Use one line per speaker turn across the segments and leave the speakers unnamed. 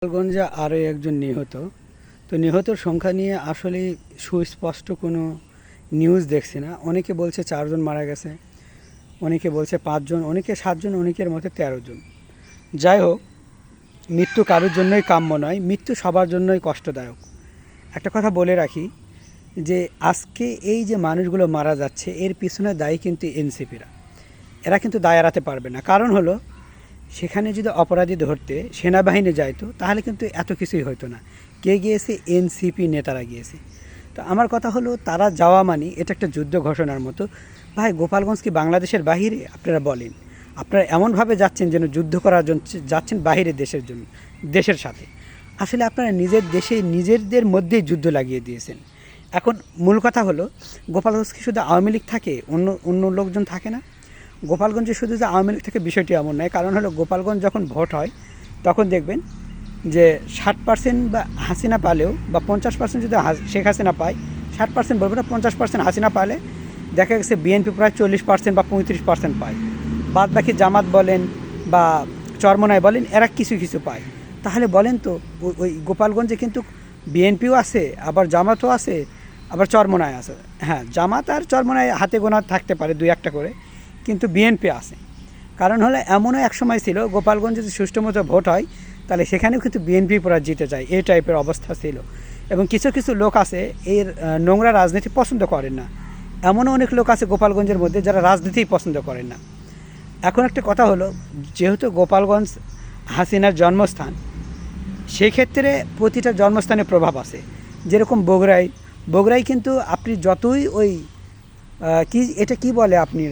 গোপালগঞ্জে আরও একজন নিহত। তো নিহতর সংখ্যা নিয়ে আসলে সুস্পষ্ট কোনো নিউজ দেখছি না। অনেকে বলছে 4 জন মারা গেছে, অনেকে বলছে 5 জন, অনেকে 7 জন, অনেকের মতে 13 জন। যাই হোক, মৃত্যু কারোর জন্যই কাম্য নয়, মৃত্যু সবার জন্যই কষ্টদায়ক। একটা কথা বলে রাখি যে আজকে এই যে মানুষগুলো মারা যাচ্ছে এর পিছনে দায়ী কিন্তু এনসিপিরা। এরা কিন্তু দায় এড়াতে পারবে না। কারণ হলো, সেখানে যদি অপরাধী ধরতে সেনাবাহিনী যাইতো তাহলে কিন্তু এত কিছুই হতো না। কে গিয়েছে? এনসিপি নেতারা গিয়েছে। তো আমার কথা হলো, তারা যাওয়া মানে এটা একটা যুদ্ধ ঘোষণার মতো। ভাই, গোপালগঞ্জ কি বাংলাদেশের বাহিরে? আপনারা বলেন। আপনারা এমনভাবে যাচ্ছেন যেন যুদ্ধ করার জন্য যাচ্ছেন বাইরের দেশের জন্য, দেশের সাথে। আসলে আপনারা নিজের দেশে নিজেদের মধ্যেই যুদ্ধ লাগিয়ে দিয়েছেন। এখন মূল কথা হলো, গোপালগঞ্জ কি শুধু আওয়ামী লীগ থাকে, অন্য অন্য লোকজন থাকে না? গোপালগঞ্জে শুধু যে আওয়ামী লীগ থেকে বিষয়টি এমন নয়। কারণ হলো, গোপালগঞ্জ যখন ভোট হয় তখন দেখবেন যে 60% বা হাসিনা পালেও, বা 50% যদি শেখ হাসিনা পায়, 60% বলবো না, 50% হাসিনা পালে দেখা গেছে বিএনপি প্রায় 40% বা 35% পায়। বাদ বাকি জামাত বলেন বা চরমনায় বলেন, এরা কিছু কিছু পায়। তাহলে বলেন তো, ওই গোপালগঞ্জে কিন্তু বিএনপিও আছে, আবার জামাতও আছে, আবার চরমনায় আছে। হ্যাঁ, জামাত আর চরমনায় হাতে গোনা থাকতে পারে 2-1টা করে, কিন্তু বিএনপি আছে। কারণ হলো, এমনও এক সময় ছিল গোপালগঞ্জে যদি সুষ্ঠু মতো ভোট হয় তাহলে সেখানেও কিন্তু বিএনপি পুরা জিতে যায়, এই টাইপের অবস্থা ছিল। এবং কিছু কিছু লোক আছে এর নোংরা রাজনীতি পছন্দ করেন না। এমনও অনেক লোক আছে গোপালগঞ্জের মধ্যে যারা রাজনীতিই পছন্দ করেন না। এখন একটা কথা হলো, যেহেতু গোপালগঞ্জ হাসিনার জন্মস্থান, সেই ক্ষেত্রে প্রতিটা জন্মস্থানে প্রভাব আছে। যেরকম বগুড়ায় কিন্তু আপনি যতই ওই কি এটা কি বলে আপনি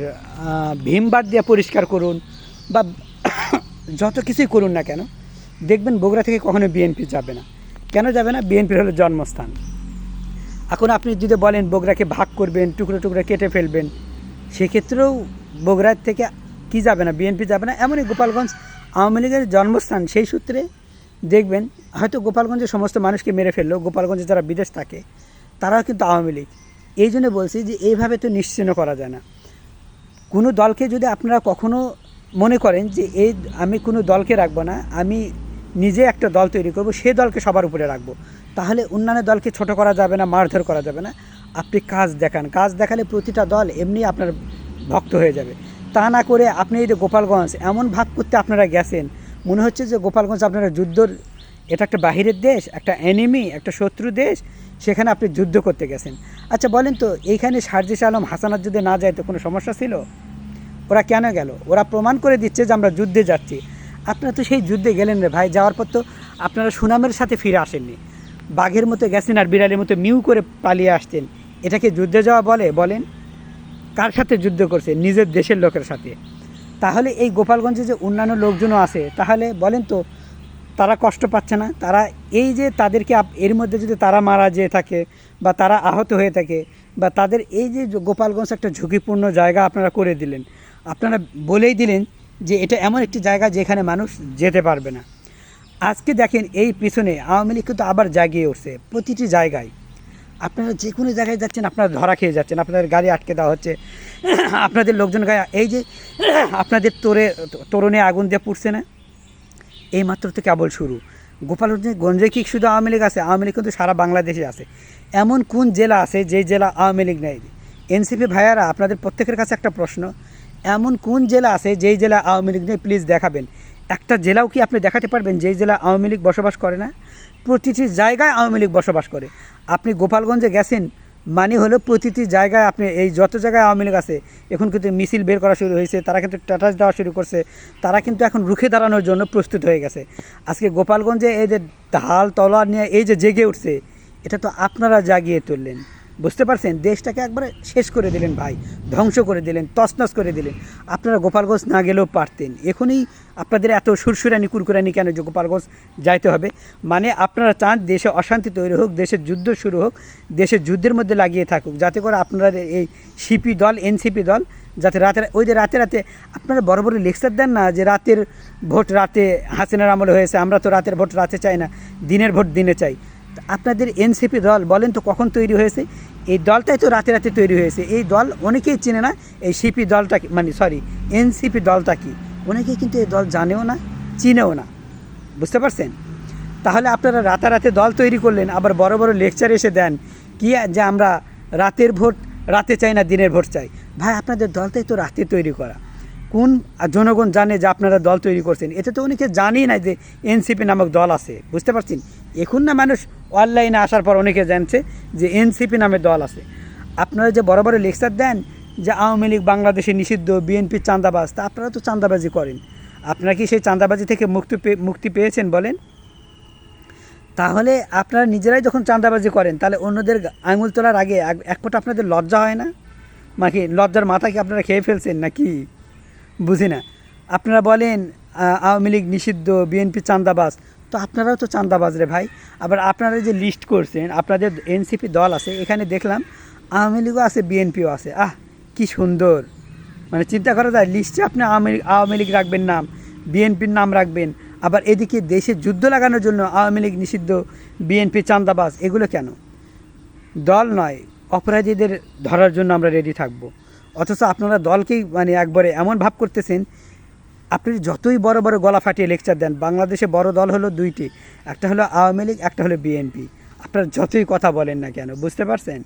ভীমবার দিয়ে পরিষ্কার করুন বা যত কিছুই করুন না কেন, দেখবেন বগুড়া থেকে কখনো বিএনপি যাবে না। কেন যাবে না? বিএনপির হলো জন্মস্থান। এখন আপনি যদি বলেন বগুড়াকে ভাগ করবেন, টুকরো টুকরো কেটে ফেলবেন, সেক্ষেত্রেও বগুড়ার থেকে কি যাবে না? বিএনপি যাবে না। এমনই গোপালগঞ্জ আওয়ামী লীগের জন্মস্থান, সেই সূত্রে দেখবেন হয়তো গোপালগঞ্জের সমস্ত মানুষকে মেরে ফেললেও গোপালগঞ্জে যারা বিদেশ থাকে তারাও কিন্তু আওয়ামী লীগ। এই জন্য বলছি যে এইভাবে তো নিশ্চিহ্ন করা যায় না। কোনো দলকে যদি আপনারা কখনো মনে করেন যে আমি কোনো দলকে রাখবো না, আমি নিজে একটা দল তৈরি করব, সে দলকে সবার উপরে রাখবো, তাহলে অন্যান্য দলকে ছোট করা যাবে না, মারধর করা যাবে না। আপনি কাজ দেখান, কাজ দেখালে প্রতিটা দল এমনি আপনার ভক্ত হয়ে যাবে। তা না করে আপনি এই যে গোপালগঞ্জ এমন ভাগ করতে আপনারা গেছেন, মনে হচ্ছে যে গোপালগঞ্জ আপনারা যুদ্ধর, এটা একটা বাহিরের দেশ, একটা এনিমি, একটা শত্রু দেশ, সেখানে আপনি যুদ্ধ করতে গেছেন। আচ্ছা বলেন তো, এইখানে সার্জিস আলম হাসানাত যদি না যায় তো কোনো সমস্যা ছিল? ওরা কেন গেল? ওরা প্রমাণ করে দিচ্ছে যে আমরা যুদ্ধে যাচ্ছি। আপনারা তো সেই যুদ্ধে গেলেন রে ভাই, যাওয়ার পর তো আপনারা সুনামের সাথে ফিরে আসেননি। বাঘের মতো গেছেন আর বিড়ালের মতো মিউ করে পালিয়ে আসতেন। এটাকে যুদ্ধে যাওয়া বলেন? কার সাথে যুদ্ধ করছে? নিজের দেশের লোকের সাথে। তাহলে এই গোপালগঞ্জে যে অন্যান্য লোকজনও আছে, তাহলে বলেন তো, তারা কষ্ট পাচ্ছে না? তারা এই যে তাদেরকে এর মধ্যে যদি তারা মারা যেয়ে থাকে বা তারা আহত হয়ে থাকে, বা তাদের এই যে গোপালগঞ্জ একটা ঝুঁকিপূর্ণ জায়গা আপনারা করে দিলেন, আপনারা বলেই দিলেন যে এটা এমন একটি জায়গা যেখানে মানুষ যেতে পারবে না। আজকে দেখেন এই পিছনে আওয়ামী লীগ কিন্তু আবার জাগিয়ে উঠছে প্রতিটি জায়গায়। আপনারা যে কোনো জায়গায় যাচ্ছেন আপনারা ধরা খেয়ে যাচ্ছেন, আপনাদের গাড়ি আটকে দেওয়া হচ্ছে, আপনাদের লোকজন গায়ে এই যে আপনাদের তোরণে আগুন দিয়ে পুড়ছে না, এই মাত্র তো কেবল শুরু। গোপালগঞ্জে কি শুধু আওয়ামী লীগ আছে? আওয়ামী লীগ কিন্তু সারা বাংলাদেশে আছে। এমন কোন জেলা আছে যেই জেলা আওয়ামী লীগ নেই? এনসিপি ভাইয়ারা, আপনাদের প্রত্যেকের কাছে একটা প্রশ্ন, এমন কোন জেলা আছে যেই জেলা আওয়ামী লীগ নেই? প্লিজ দেখাবেন। একটা জেলাও কি আপনি দেখাতে পারবেন যেই জেলা আওয়ামী লীগ বসবাস করে না? প্রতিটি জায়গায় আওয়ামী লীগ বসবাস করে। আপনি গোপালগঞ্জে গেছেন মানে হলো প্রতিটি জায়গায় আপনি এই যত জায়গায় আওয়ামী লীগ আছে এখন কিন্তু মিছিল বের করা শুরু হয়েছে, তারা কিন্তু স্ট্যাটাস দেওয়া শুরু করছে, তারা কিন্তু এখন রুখে দাঁড়ানোর জন্য প্রস্তুত হয়ে গেছে। আজকে গোপালগঞ্জে এই যে ঢাল তলোয়ার নিয়ে এই যে জেগে উঠছে, এটা তো আপনারা জাগিয়ে তুললেন। বুঝতে পারছেন? দেশটাকে একবারে শেষ করে দিলেন ভাই, ধ্বংস করে দিলেন, তছনছ করে দিলেন। আপনারা গোপালগঞ্জ না গেলেও পারতেন। এখনই আপনাদের এত সুরসুরানি কুরকুরানি কেন যে গোপালগঞ্জ যাইতে হবে? মানে আপনারা চান দেশে অশান্তি তৈরি হোক, দেশের যুদ্ধ শুরু হোক, দেশের যুদ্ধের মধ্যে লাগিয়ে থাকুক, যাতে করে আপনারা এই সিপি দল, এনসিপি দল, যাতে ওই যে রাতে আপনারা বড় বড় লেকচার দেন না যে রাতের ভোট রাতে হাসিনার আমলে হয়েছে, আমরা তো রাতের ভোট রাতে চাই না, দিনের ভোট দিনে চাই। আপনাদের এনসিপি দল বলেন তো কখন তৈরি হয়েছে? এই দলটাই তো রাতে রাতে তৈরি হয়েছে। এই দল অনেকেই চেনে না, এই সিপি দলটা মানে এনসিপি দলটা কি, অনেকেই কিন্তু এই দল জানেও না, চিনেও না। বুঝতে পারছেন? তাহলে আপনারা রাতারাতি দল তৈরি করলেন, আবার বড় বড় লেকচার এসে দেন কি যে আমরা রাতের ভোট রাতে চাই না দিনের ভোট চাই। ভাই আপনাদের দলটাই তো রাতে তৈরি করা, কোন জনগণ জানে যে আপনারা দল তৈরি করছেন? এটা তো অনেকে জানেই না যে এনসিপি নামক দল আছে, বুঝতে পারছেন? এখন না মানুষ অনলাইনে আসার পর অনেকে জানছে যে এনসিপি নামে দল আছে। আপনারা যে বড় বড় লেকচার দেন যে আওয়ামী লীগ বাংলাদেশে নিষিদ্ধ, বিএনপির চাঁদাবাজ, তা আপনারা তো চাঁদাবাজি করেন। আপনারা কি সেই চাঁদাবাজি থেকে মুক্তি পেয়েছেন বলেন? তাহলে আপনারা নিজেরাই যখন চাঁদাবাজি করেন, তাহলে অন্যদের আঙুল তোলার আগে এক ফোঁটা আপনাদের লজ্জা হয় না? নাকি লজ্জার মাথা কি আপনারা খেয়ে ফেলছেন নাকি? বুঝি না। আপনারা বলেন আওয়ামী লীগ নিষিদ্ধ, বিএনপি চাঁদাবাজ, তো আপনারাও তো চাঁদাবাজ রে ভাই। আবার আপনারা যে লিস্ট করছেন, আপনাদের এনসিপি দল আছে, এখানে দেখলাম আওয়ামী লীগও আছে, বিএনপিও আছে। কি সুন্দর! মানে চিন্তা করা যায়, লিস্টে আপনি আওয়ামী লীগ রাখবেন নাম, বিএনপির নাম রাখবেন, আবার এদিকে দেশে যুদ্ধ লাগানোর জন্য আওয়ামী লীগ নিষিদ্ধ, বিএনপি চাঁদাবাজ, এগুলো কেন? দল নয়, অপরাধীদের ধরার জন্য আমরা রেডি থাকব। অথচ আপনারা দলকেই মানে একবারে এমন ভাব করতেছেন, আপনি যতই বড় বড় গলা ফাটিয়ে লেকচার দেন, বাংলাদেশে বড় দল হলো দুইটি, একটা হলো আওয়ামী লীগ, একটা হলো বিএনপি। আপনারা যতই কথা বলেন না কেন, বুঝতে পারছেন?